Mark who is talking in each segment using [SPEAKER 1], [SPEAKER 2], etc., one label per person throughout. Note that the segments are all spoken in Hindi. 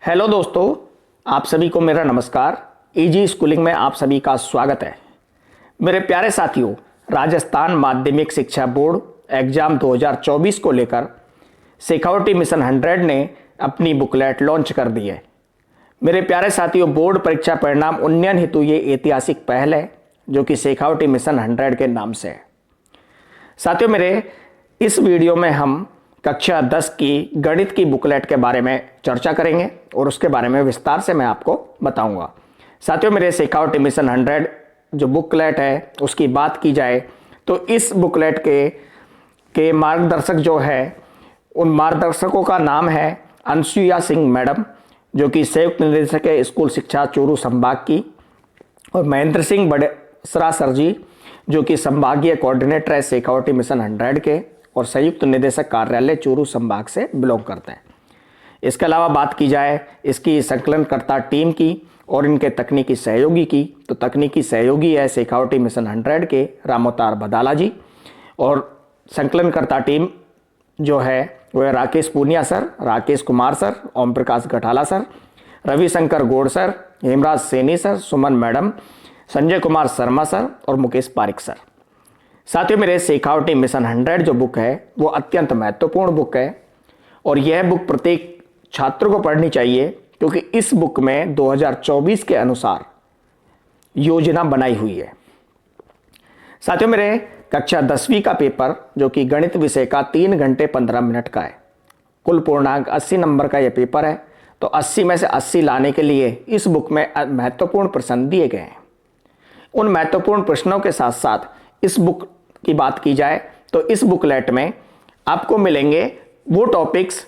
[SPEAKER 1] हेलो दोस्तों, आप सभी को मेरा नमस्कार। इजी स्कूलिंग में आप सभी का स्वागत है। मेरे प्यारे साथियों, राजस्थान माध्यमिक शिक्षा बोर्ड एग्जाम 2024 को लेकर शेखावटी मिशन 100 ने अपनी बुकलेट लॉन्च कर दी है। मेरे प्यारे साथियों, बोर्ड परीक्षा परिणाम उन्नयन हेतु ये ऐतिहासिक पहल है जो कि शेखावटी मिशन 100 के नाम से है। साथियों, मेरे इस वीडियो में हम कक्षा 10 की गणित की बुकलेट के बारे में चर्चा करेंगे और उसके बारे में विस्तार से मैं आपको बताऊंगा। साथियों, मेरे शेखावटी मिशन 100 जो बुकलेट है उसकी बात की जाए तो इस बुकलेट के मार्गदर्शक जो है, उन मार्गदर्शकों का नाम है अनसुईया सिंह मैडम, जो कि संयुक्त निदेशक है स्कूल शिक्षा चूरू संभाग की, और महेंद्र सिंह बड़ेसरा सर जी, जो कि संभागीय कोऑर्डिनेटर है शेखावटी मिशन 100 के और संयुक्त निदेशक कार्यालय चूरू संभाग से बिलोंग करते हैं। इसके अलावा बात की जाए इसकी संकलनकर्ता टीम की और इनके तकनीकी सहयोगी की, तो तकनीकी सहयोगी है शेखावटी मिशन 100 के रामोतार बदाला जी, और संकलनकर्ता टीम जो है वह Rakesh Punia sir, Rakesh Kumar sir, Om Prakash Gathala sir, Ravishankar Gaur sir, Hemraj Saini sir, Suman madam, Sanjay Kumar Sharma sir और मुकेश पारिक सर। साथियों, मेरे शेखावटी मिशन 100 जो बुक है वो अत्यंत महत्वपूर्ण बुक है और यह बुक प्रत्येक छात्र को पढ़नी चाहिए, क्योंकि इस बुक में 2024 के अनुसार योजना बनाई हुई है। साथियों, मेरे कक्षा 10वीं का पेपर जो कि गणित विषय का 3 घंटे 15 मिनट का है, कुल पूर्णांक 80 नंबर का यह पेपर है, तो 80 में से 80 लाने के लिए इस बुक में महत्वपूर्ण प्रश्न दिए गए हैं। उन महत्वपूर्ण प्रश्नों के साथ साथ इस बुक की बात की जाए तो इस बुकलेट में आपको मिलेंगे वो टॉपिक्स,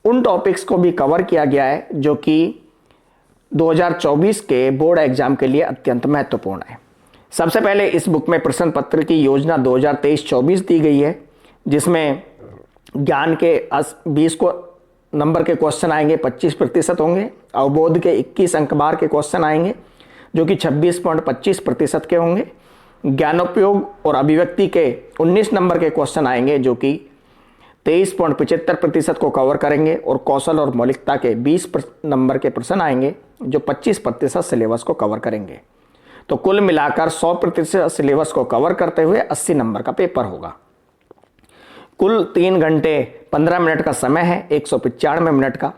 [SPEAKER 1] उन टॉपिक्स को भी कवर किया गया है जो कि 2024 के बोर्ड एग्जाम के लिए अत्यंत महत्वपूर्ण है। सबसे पहले इस बुक में प्रश्न पत्र की योजना 2023-24 दी गई है, जिसमें ज्ञान के 20 को नंबर के क्वेश्चन आएंगे, 25% होंगे। अवबोध के 21 अंक बार के क्वेश्चन आएंगे जो कि 26.25% के होंगे। ज्ञानोपयोग और अभिव्यक्ति के 19 नंबर के क्वेश्चन आएंगे जो कि 23.75% को कवर करेंगे, और कौशल और मौलिकता के 20 नंबर के प्रश्न आएंगे जो 25% सिलेबस को कवर करेंगे। तो कुल मिलाकर 100% सिलेबस को कवर करते हुए 80 नंबर का पेपर होगा। कुल 3 घंटे 15 मिनट का समय है, 195 मिनट का,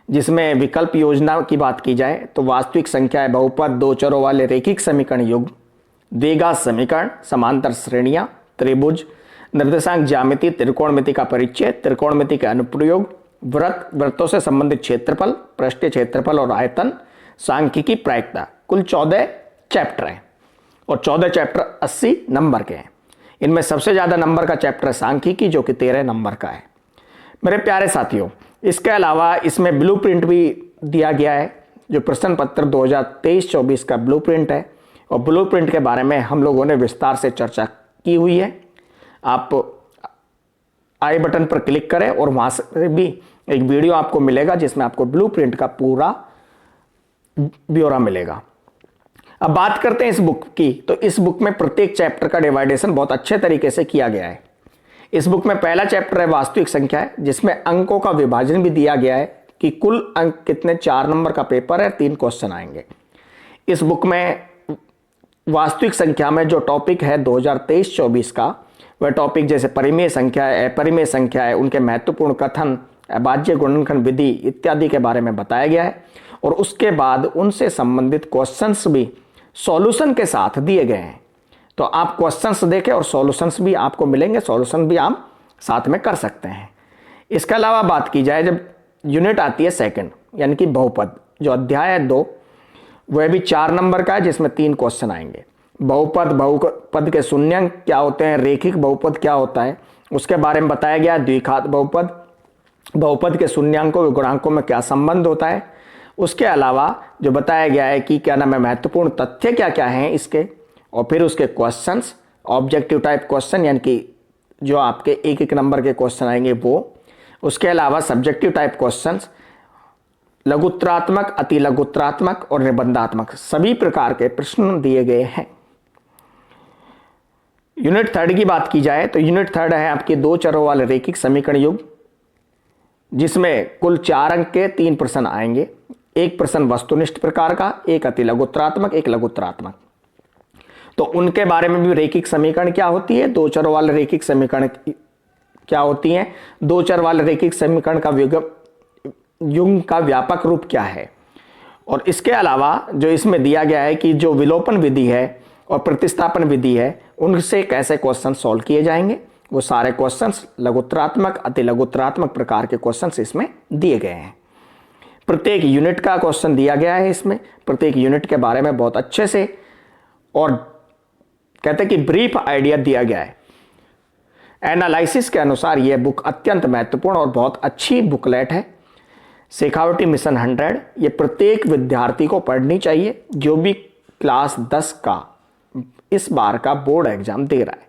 [SPEAKER 1] जिसमें विकल्प योजना की बात की जाए तो वास्तविक संख्याएं, बहुपद, दो चरों वाले रेखिक समीकरण युग्म, द्विघात समीकरण, समांतर श्रेणियां, त्रिभुज, निर्देशांक ज्यामिति, त्रिकोणमिति का परिचय, त्रिकोणमिति के अनुप्रयोग, वृत्तों से संबंधित क्षेत्रफल, पृष्ठीय क्षेत्रफल और आयतन, सांख्यिकी, प्रायिकता, कुल 14 चैप्टर हैं और 14 चैप्टर 80 नंबर के हैं। इनमें सबसे ज्यादा नंबर का चैप्टर सांख्यिकी जो कि 13 नंबर का है। मेरे प्यारे साथियों, इसके अलावा इसमें ब्लूप्रिंट भी दिया गया है, जो प्रश्न पत्र 2023-24 का ब्लूप्रिंट है, और ब्लूप्रिंट के बारे में हम लोगों ने विस्तार से चर्चा की हुई है। आप आई बटन पर क्लिक करें और वहां से भी एक वीडियो आपको मिलेगा जिसमें आपको ब्लूप्रिंट का पूरा ब्यौरा मिलेगा। अब बात करते हैं इस बुक की, तो इस बुक में प्रत्येक चैप्टर का डिवाइडेशन बहुत अच्छे तरीके से किया गया है। इस बुक में पहला चैप्टर है वास्तविक संख्या है, जिसमें अंकों का विभाजन भी दिया गया है कि कुल अंक कितने, 4 नंबर का पेपर है, 3 क्वेश्चन आएंगे। इस बुक में वास्तविक संख्या में जो टॉपिक है 2023-24 का, वह टॉपिक जैसे परिमेय संख्या है, अपरिमेय संख्या है, उनके महत्वपूर्ण कथन, अभाज्य गुणनखंड विधि इत्यादि के बारे में बताया गया है, और उसके बाद उनसे संबंधित क्वेश्चंस भी सॉल्यूशन के साथ दिए गए हैं। तो आप क्वेश्चंस देखें और सॉल्यूशंस भी आपको मिलेंगे, सॉल्यूशन भी आप साथ में कर सकते हैं। इसके अलावा बात की जाए जब यूनिट आती है सेकंड, यानी कि बहुपद, जो अध्याय है 2, वह भी 4 नंबर का है, जिसमें 3 क्वेश्चन आएंगे। बहुपद के शून्यंक क्या होते हैं, रेखिक बहुपद क्या होता है, उसके बारे में बताया गया। द्विघात बहुपद के शून्यंकों व गुणांकों में क्या संबंध होता है। उसके अलावा जो बताया गया है कि क्या नाम है, महत्वपूर्ण तथ्य क्या क्या हैं इसके, और फिर उसके क्वेश्चंस, ऑब्जेक्टिव टाइप क्वेश्चन यानी कि जो आपके 1-1 नंबर के क्वेश्चन आएंगे वो। उसके अलावा सब्जेक्टिव टाइप क्वेश्चंस, लघुत्तरात्मक, अति लघुत्तरात्मक और निबंधात्मक, सभी प्रकार के प्रश्न दिए गए हैं। यूनिट 3 की बात की जाए तो यूनिट 3 है आपके 2 चरों वाले रेखिक समीकरण युग्म, जिसमें कुल 4 अंक के 3 प्रश्न आएंगे। एक प्रश्न वस्तुनिष्ठ प्रकार का, एक अति लघुत्तरात्मक, एक लघुत्तरात्मक। तो उनके बारे में भी रैखिक समीकरण क्या होती है, दो चर वाले रैखिक समीकरण क्या होती है, दो चर वाले रैखिक समीकरण का युग्म का व्यापक रूप क्या है। और इसके अलावा जो इसमें दिया गया है कि जो विलोपन विधि है और प्रतिस्थापन विधि है उनसे कैसे क्वेश्चन सॉल्व किए जाएंगे, वो सारे क्वेश्चंस लघुत्तरात्मक, अति लघुत्तरात्मक प्रकार के क्वेश्चंस इसमें दिए गए हैं। प्रत्येक यूनिट का क्वेश्चन दिया गया है इसमें, प्रत्येक यूनिट के बारे में बहुत अच्छे से और कहते हैं कि ब्रीफ आइडिया दिया गया है। एनालिसिस के अनुसार यह बुक अत्यंत महत्वपूर्ण और बहुत अच्छी बुकलेट है। शेखावटी मिशन 100 ये प्रत्येक विद्यार्थी को पढ़नी चाहिए जो भी क्लास 10 का इस बार का बोर्ड एग्जाम दे रहा है।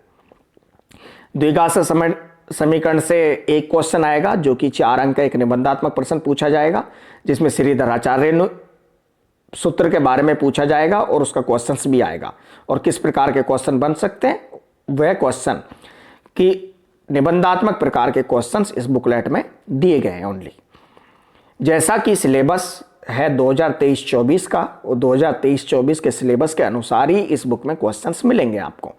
[SPEAKER 1] द्विघात समीकरण से एक क्वेश्चन आएगा जो कि 4 अंक का एक निबंधात्मक प्रश्न पूछा जाएगा, जिसमें श्रीधराचार्य सूत्र के बारे में पूछा जाएगा और उसका क्वेश्चंस भी आएगा। और किस प्रकार के क्वेश्चन बन सकते हैं वह क्वेश्चन कि निबंधात्मक प्रकार के क्वेश्चंस इस बुकलेट में दिए गए हैं ओनली। जैसा कि सिलेबस है 2023-24 का, और 2023-24 के सिलेबस के अनुसार ही इस बुक में क्वेश्चंस मिलेंगे आपको।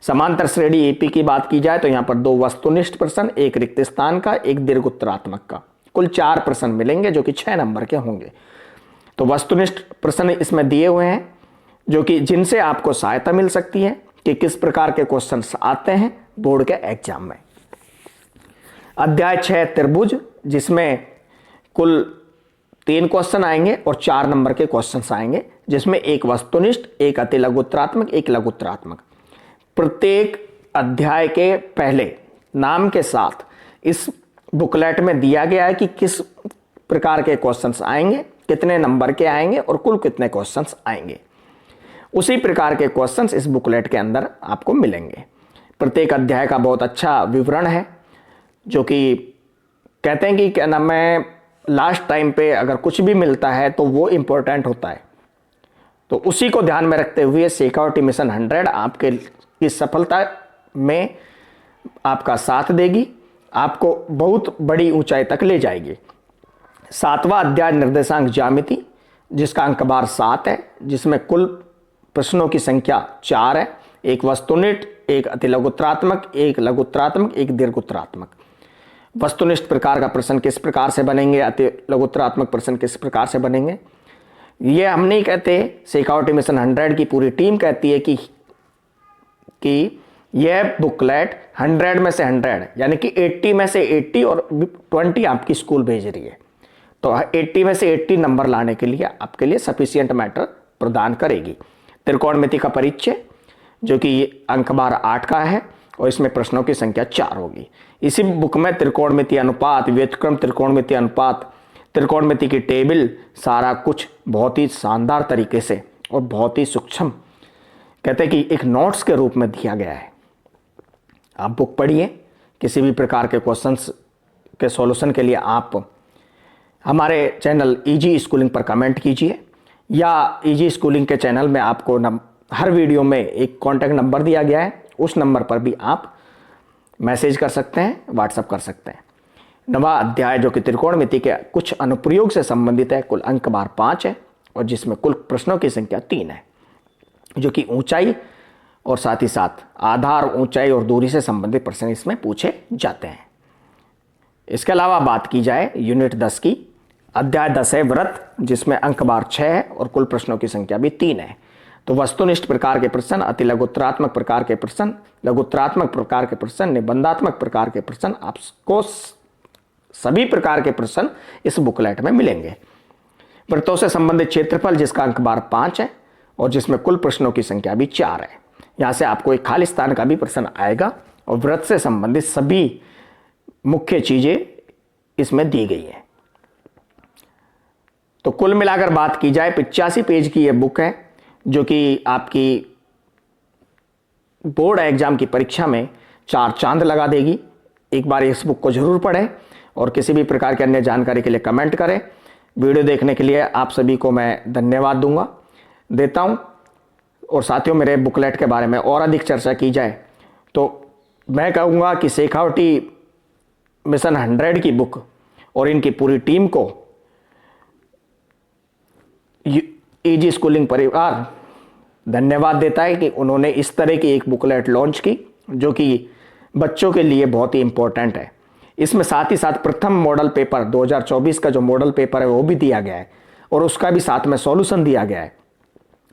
[SPEAKER 1] समांतर श्रेणी एपी की बात की जाए तो यहां पर 2 वस्तुनिष्ठ प्रश्न, एक रिक्त स्थान का, एक दीर्घ उत्तरात्मक का, कुल 4 प्रश्न मिलेंगे जो कि 6 नंबर के होंगे। तो वस्तुनिष्ठ प्रश्न इसमें दिए हुए हैं जो कि जिनसे आपको सहायता मिल सकती है कि किस प्रकार के क्वेश्चंस आते हैं बोर्ड के एग्जाम में। अध्याय 6 त्रिभुज, जिसमें कुल 3 क्वेश्चन आएंगे और 4 नंबर के क्वेश्चंस आएंगे, जिसमें एक वस्तुनिष्ठ, एक अति लघुत्तरात्मक, एक लघुत्तरात्मक। प्रत्येक अध्याय के पहले नाम के साथ इस बुकलेट में दिया गया है कि किस प्रकार के क्वेश्चंस आएंगे, कितने नंबर के आएंगे और कुल कितने क्वेश्चंस आएंगे। उसी प्रकार के क्वेश्चंस इस बुकलेट के अंदर आपको मिलेंगे। प्रत्येक अध्याय का बहुत अच्छा विवरण है जो कि कहते हैं कि क्या नाम है, लास्ट टाइम पे अगर कुछ भी मिलता है तो वो इंपॉर्टेंट होता है। तो उसी को ध्यान में रखते हुए शेखावटी मिशन 100 आपके इस सफलता में आपका साथ देगी, आपको बहुत बड़ी ऊंचाई तक ले जाएगी। 7वां अध्याय निर्देशांक ज्यामिति, जिसका अंक भार 7 है, जिसमें कुल प्रश्नों की संख्या 4 है, एक वस्तुनिष्ठ, एक अति लघुत्तरात्मक, एक लघुत्तरात्मक, एक दीर्घोत्तरात्मक। वस्तुनिष्ठ प्रकार का प्रश्न किस प्रकार से बनेंगे, अति लघुत्तरात्मक प्रश्न किस प्रकार से बनेंगे, ये हम नहीं कहते, शेखावटी मिशन 100 की पूरी टीम कहती है कि यह बुकलेट 100 में से 100 यानी कि 80 में से 80 और 20 आपकी स्कूल भेज रही है, तो 80 में से 80 नंबर लाने के लिए आपके लिए सफिशिएंट मैटर प्रदान करेगी। त्रिकोणमिति का परिचय जो कि अंक भार 8 का है और इसमें प्रश्नों की संख्या 4 होगी। इसी बुक में त्रिकोणमिति अनुपात, व्युत्क्रम त्रिकोणमिति अनुपात, त्रिकोणमिति की टेबल, सारा कुछ बहुत ही शानदार तरीके से और बहुत ही सूक्ष्म कहते हैं कि एक नोट्स के रूप में दिया गया है। आप बुक पढ़िए, किसी भी प्रकार के क्वेश्चंस के सॉल्यूशन के लिए आप हमारे चैनल इजी स्कूलिंग पर कमेंट कीजिए, या इजी स्कूलिंग के चैनल में आपको हर वीडियो में एक कॉन्टैक्ट नंबर दिया गया है, उस नंबर पर भी आप मैसेज कर सकते हैं, व्हाट्सएप कर सकते हैं। 9वां अध्याय जो कि त्रिकोणमिति के कुछ अनुप्रयोग से संबंधित है, कुल अंक भार 5 है और जिसमें कुल प्रश्नों की संख्या 3 है, जो कि ऊंचाई और साथ ही साथ आधार, ऊंचाई और दूरी से संबंधित प्रश्न इसमें पूछे जाते हैं। इसके अलावा बात की जाए यूनिट 10 की, अध्याय 10 है व्रत, जिसमें अंक भार 6 है और कुल प्रश्नों की संख्या भी 3 है। तो वस्तुनिष्ठ प्रकार के प्रश्न, अति लघुत्तरात्मक प्रकार के प्रश्न, लघुत्तरात्मक प्रकार के प्रश्न, निबंधात्मक प्रकार के प्रश्न, आपको सभी प्रकार के प्रश्न इस बुकलेट में मिलेंगे। वृत्तों से संबंधित क्षेत्रफल, जिसका अंक भार 5 है और जिसमें कुल प्रश्नों की संख्या भी 4 है। यहां से आपको एक खाली स्थान का भी प्रश्न आएगा और व्रत से संबंधित सभी मुख्य चीजें इसमें दी गई है। तो कुल मिलाकर बात की जाए 85 पेज की यह बुक है जो कि आपकी बोर्ड एग्जाम की परीक्षा में 4 चांद लगा देगी। एक बार इस बुक को जरूर पढ़ें और किसी भी प्रकार की अन्य जानकारी के लिए कमेंट करें। वीडियो देखने के लिए आप सभी को मैं धन्यवाद देता हूं। और साथियों, मेरे बुकलेट के बारे में और अधिक चर्चा की जाए तो मैं कहूँगा कि शेखावटी मिशन 100 की बुक और इनकी पूरी टीम को ईजी स्कूलिंग परिवार धन्यवाद देता है कि उन्होंने इस तरह की एक बुकलेट लॉन्च की जो कि बच्चों के लिए बहुत ही इंपॉर्टेंट है। इसमें साथ ही साथ प्रथम मॉडल पेपर 2024 का जो मॉडल पेपर है वो भी दिया गया है और उसका भी साथ में सॉल्यूशन दिया गया है।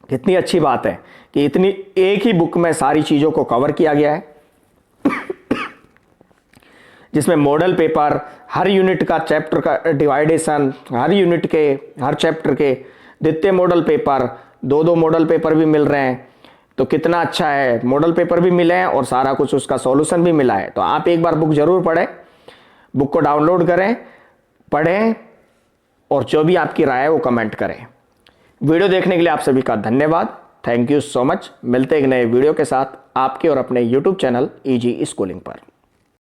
[SPEAKER 1] कितनी अच्छी बात है कि इतनी एक ही बुक में सारी चीज़ों को कवर किया गया है, जिसमें मॉडल पेपर, हर यूनिट का चैप्टर का डिवाइडेशन, हर यूनिट के हर चैप्टर के द्वितीय मॉडल पेपर, दो मॉडल पेपर भी मिल रहे हैं। तो कितना अच्छा है, मॉडल पेपर भी मिले हैं और सारा कुछ उसका सॉल्यूशन भी मिला है। तो आप एक बार बुक जरूर पढ़ें, बुक को डाउनलोड करें, पढ़ें और जो भी आपकी राय है वो कमेंट करें। वीडियो देखने के लिए आप सभी का धन्यवाद। Thank you so much. मिलते हैं एक नए वीडियो के साथ आपके और अपने यूट्यूब चैनल ईजी स्कूलिंग पर।